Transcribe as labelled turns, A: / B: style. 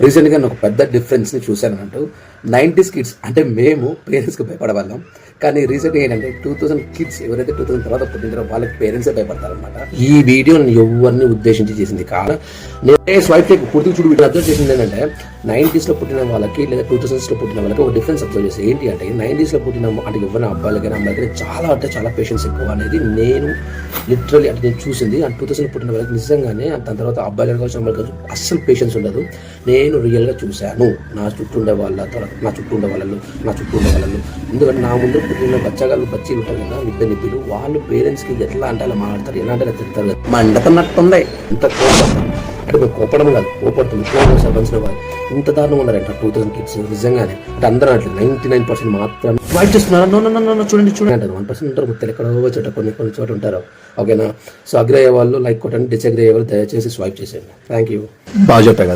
A: రీసెంట్గా నేను ఒక పెద్ద డిఫరెన్స్ని చూశాను అంటూ 90s కిడ్స్ అంటే మేము పేరెంట్స్కి భయపడేవాళ్ళం, కానీ రీసెంట్గా ఏంటంటే 2000 కిడ్స్ ఎవరైతే 2000 తర్వాత పుట్టినారో వాళ్ళకి పేరెంట్సే భయపడతారనమాట. ఈ వీడియో నేను ఎవరిని ఉద్దేశించి చేసింది కాదు. నేను స్వైప్ టెక్ పూర్తి చూడు వీడియో అబ్జర్వ్ చేసింది ఏంటంటే 90sలో పుట్టిన వాళ్ళకి లేదా 2000sలో పుట్టిన వాళ్ళకి ఒక డిఫరెన్స్ అబ్జర్వ్ చేసి ఏంటి అంటే 90sలో పుట్టిన అంటే ఎవరైనా అబ్బాయిలకైనా అమ్మాయిలకైనా చాలా అంటే చాలా పేషెన్స్ ఎక్కువ అనేది నేను లిటరల్లీ అంటే నేను చూసింది. అండ్ 2000 పుట్టిన వాళ్ళకి నిజంగానే దాని తర్వాత అబ్బాయిలు కావచ్చు అమ్మాయిలు కావచ్చు అస్సలు పేషెన్స్ ఉండదు. నేను రియల్గా చూశాను నా చుట్టూ ఉండే వాళ్ళలో ఎందుకంటే నా ముందు పుట్టిన బచ్చగాళ్ళు బచ్చీలు ఉంటారు కదా, నిబ్బిలు వాళ్ళు పేరెంట్స్కి ఎట్లా అంటే అలా మాట్లాడతారు, ఎలా అంటే అలా తిడతారు కదా. మా అండతన్నట్టుంది ఇంత కోపం అంటే మేము కోపడం కాదు, కోపడుతుంది సర్పంచ్లో వాళ్ళు ఇంత దారుణంగా ఉన్నారంట 2000 కిడ్స్ నిజంగానే. అంటే అందరూ అట్లా 99% మాత్రం వైట్ చేస్తున్నారు. చూడండి అంటారు 1% ఉంటారు మొత్తం ఎక్కడో చోట కొన్ని చోట ఉంటారు. ఓకేనా? సో అగ్రి అయ్యే వాళ్ళు లైక్ కొట్టండి, డిసగ్రీ అయ్యే వాళ్ళు దయచేసి స్వైప్ చేసేయండి. Thank you. బాగా చెప్పా కదా.